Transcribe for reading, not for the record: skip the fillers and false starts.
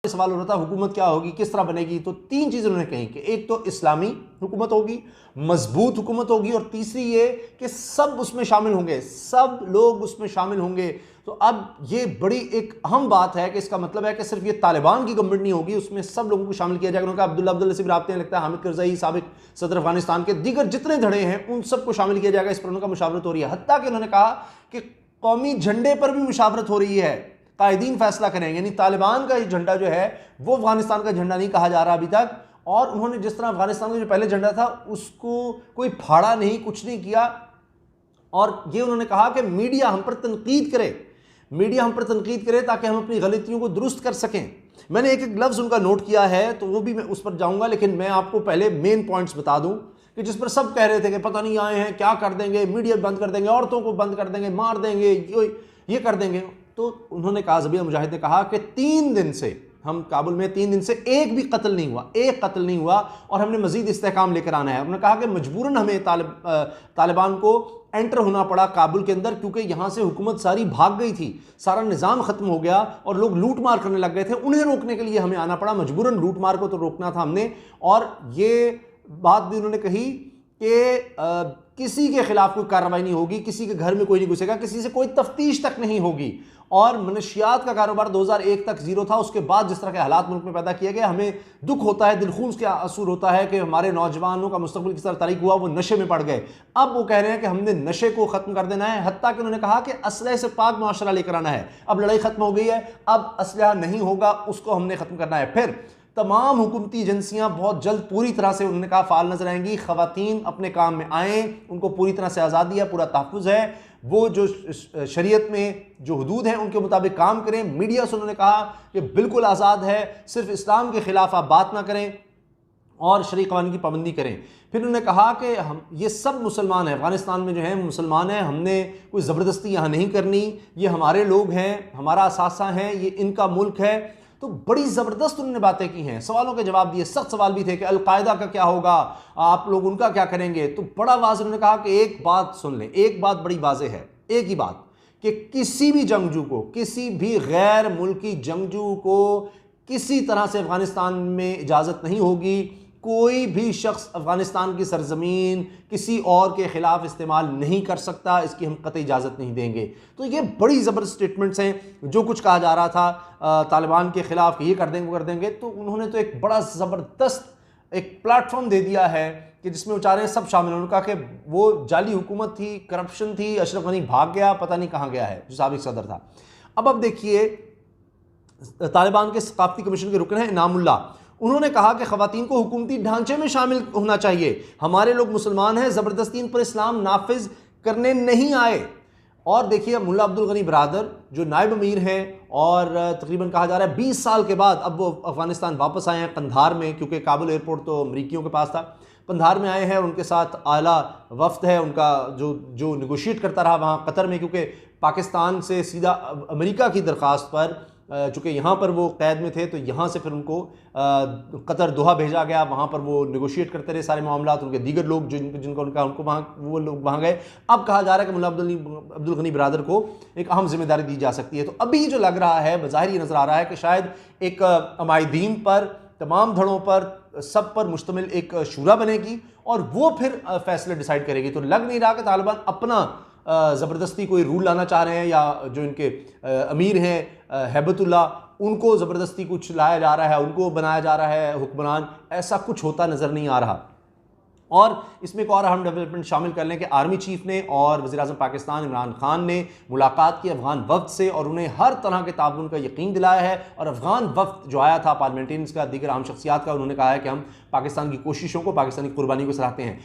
सवाल हो रहा था हुकूमत क्या होगी, किस तरह बनेगी, तो तीन चीज़ें उन्होंने कही कि एक तो इस्लामी हुकूमत होगी, मजबूत हुकूमत होगी, और तीसरी ये कि सब उसमें शामिल होंगे, सब लोग उसमें शामिल होंगे। तो अब ये बड़ी एक अहम बात है कि इसका मतलब है कि सिर्फ ये तालिबान की गवर्नमेंट नहीं होगी, उसमें सब लोगों को शामिल किया जाएगा। उन्होंने कहा अब्दुल्ला अब्दुल नसीब राब्ते हैं, लगता है हामिद करज़ई साबिक सदर अफगानिस्तान के, दीगर जितने धड़े हैं उन सबको शामिल किया जाएगा। इस पर उनका मुशावरत हो रही है। हत्ता कि उन्होंने कहा कि कौमी झंडे पर भी मुशावरत हो रही है, कायदीन फैसला करेंगे। यानी तालिबान का झंडा जो है वो अफगानिस्तान का झंडा नहीं कहा जा रहा अभी तक। और उन्होंने जिस तरह अफगानिस्तान का जो पहले झंडा था उसको कोई फाड़ा नहीं, कुछ नहीं किया। और ये उन्होंने कहा कि मीडिया हम पर तनकीद करे, मीडिया हम पर तनकीद करे ताकि हम अपनी गलतियों को दुरुस्त कर सकें। मैंने एक एक लफ्ज़ उनका नोट किया है तो वो भी मैं उस पर जाऊंगा, लेकिन मैं आपको पहले मेन पॉइंट्स बता दूं कि जिस पर सब कह रहे थे कि पता नहीं आए हैं क्या कर देंगे, मीडिया बंद कर देंगे, औरतों को बंद कर देंगे, मार देंगे, ये कर देंगे। तो उन्होंने कहा, ज़बीहा मुजाहिद ने कहा कि 3 दिन से हम काबुल में, 3 दिन से एक भी कत्ल नहीं हुआ, एक कत्ल नहीं हुआ, और हमने मजीद इस्तेहकाम लेकर आना है। उन्होंने कहा कि मजबूरन हमें तालिबान को एंटर होना पड़ा काबुल के अंदर, क्योंकि यहाँ से हुकूमत सारी भाग गई थी, सारा निज़ाम ख़त्म हो गया और लोग लूट मार करने लग गए थे। उन्हें रोकने के लिए हमें आना पड़ा, मजबूरन लूट मार को तो रोकना था हमने। और ये बात भी उन्होंने कही कि किसी के खिलाफ कोई कार्रवाई नहीं होगी, किसी के घर में कोई नहीं घुसेगा, किसी से कोई तफ्तीश तक नहीं होगी। और मनशियात का कारोबार 2001 तक जीरो था। उसके बाद जिस तरह के हालात मुल्क में पैदा किए गए, हमें दुख होता है, दिलखून के आंसू होता है कि हमारे नौजवानों का मुस्तकबिल किस तरह तारीक हुआ, वो नशे में पड़ गए। अब वो कह रहे हैं कि हमने नशे को ख़त्म कर देना है। हत्ता कि उन्होंने कहा कि असलहे से पाक मुआशरा लेकर आना है। अब लड़ाई ख़त्म हो गई है, अब असलहा नहीं होगा, उसको हमने ख़त्म करना है। फिर तमाम हुकूमती एजेंसियां बहुत जल्द पूरी तरह से, उन्होंने कहा, फाल नजर आएंगी। खवातीन अपने काम में आएँ, उनको पूरी तरह से आज़ादी है, पूरा तहफ़्फ़ुज़ है। वो जो शरीयत में जो हुदूद हैं उनके मुताबिक काम करें। मीडिया से उन्होंने कहा कि बिल्कुल आज़ाद है, सिर्फ इस्लाम के ख़िलाफ़ आप बात ना करें और शरई क़वानीन की पाबंदी करें। फिर उन्होंने कहा कि हम ये सब मुसलमान हैं, अफ़गानिस्तान में जो हैं मुसलमान हैं, हमने कोई ज़बरदस्ती यहाँ नहीं करनी, ये हमारे लोग हैं, हमारा असासा हैं, ये इनका मुल्क है। तो बड़ी ज़बरदस्त उन्होंने बातें की हैं, सवालों के जवाब दिए। सख्त सवाल भी थे कि अल-कायदा का क्या होगा, आप लोग उनका क्या करेंगे। तो बड़ा वाज़ेह उन्होंने कहा कि एक बात सुन लें, एक बात बड़ी वाज़ेह है, एक ही बात, कि किसी भी जंगजू को, किसी भी गैर मुल्की जंगजू को किसी तरह से अफ़गानिस्तान में इजाज़त नहीं होगी। कोई भी शख्स अफ़गानिस्तान की सरजमीन किसी और के ख़िलाफ़ इस्तेमाल नहीं कर सकता, इसकी हम कतई इजाज़त नहीं देंगे। तो ये बड़ी ज़बरदस्त स्टेटमेंट्स हैं। जो कुछ कहा जा रहा था तालिबान के ख़िलाफ़, ये कर देंगे वो कर देंगे, तो उन्होंने तो एक बड़ा ज़बरदस्त एक प्लेटफॉर्म दे दिया है कि जिसमें बेचारे सब शामिल। उन्होंने कहा कि वो जाली हुकूमत थी, करप्शन थी, अशरफ गनी भाग गया, पता नहीं कहाँ गया है, जो साबिक सदर था। अब देखिए, तालिबान के सकाफ़ती कमीशन के रुकन हैं इनामुल्ला, उन्होंने कहा कि ख़वातीन को हुकूमती ढांचे में शामिल होना चाहिए। हमारे लोग मुसलमान हैं, ज़बरदस्ती इन पर इस्लाम नाफिज करने नहीं आए। और देखिए, मुल्ला अब्दुल गनी बरादर जो नायब अमीर हैं, और तकरीबन कहा जा रहा है 20 साल के बाद अब वो अफ़गानिस्तान वापस आए हैं, कंधार में, क्योंकि काबुल एयरपोर्ट तो अमरीकियों के पास था, कंधार में आए हैं। उनके साथ आला वफ्द है उनका, जो निगोशिएट करता रहा वहाँ कतर में, क्योंकि पाकिस्तान से सीधा अमेरिका की दरख्वास्त पर, चूँकि यहाँ पर वो कैद में थे, तो यहाँ से फिर उनको कतर दोहा भेजा गया। वहाँ पर वो निगोशिएट करते रहे सारे मामला। उनके दीगर लोग उनको वहाँ, वो लोग वहाँ गए। अब कहा जा रहा है कि मुल्ला अब्दुल गनी बरादर को एक अहम जिम्मेदारी दी जा सकती है। तो अभी जो लग रहा है, बज़ाहिर ये नज़र आ रहा है कि शायद एक अमायदीन पर, तमाम धड़ों पर, सब पर मुश्तमिल एक शूरा बनेगी और वो फिर फैसले डिसाइड करेगी। तो लग नहीं रहा कि तालिबान अपना ज़बरदस्ती कोई रूल लाना चाह रहे हैं, या जो इनके अमीर हैं हैबतुल्ला, उनको ज़बरदस्ती कुछ लाया जा रहा है, उनको बनाया जा रहा है हुक्मरान। ऐसा कुछ होता नज़र नहीं आ रहा। और इसमें एक और अहम डेवलपमेंट शामिल कर लें कि आर्मी चीफ ने और वज़ीर-ए-आज़म पाकिस्तान इमरान खान ने मुलाकात की अफ़गान वफ़द से, और उन्हें हर तरह के ताउन का यकीन दिलाया है। और अफ़गान वफ़द जो आया था पार्लियामेंटेरियंस का, दीगर आम शख्सियात का, उन्होंने कहा है कि हम पाकिस्तान की कोशिशों को, पाकिस्तानी कुर्बानी को सराहते हैं।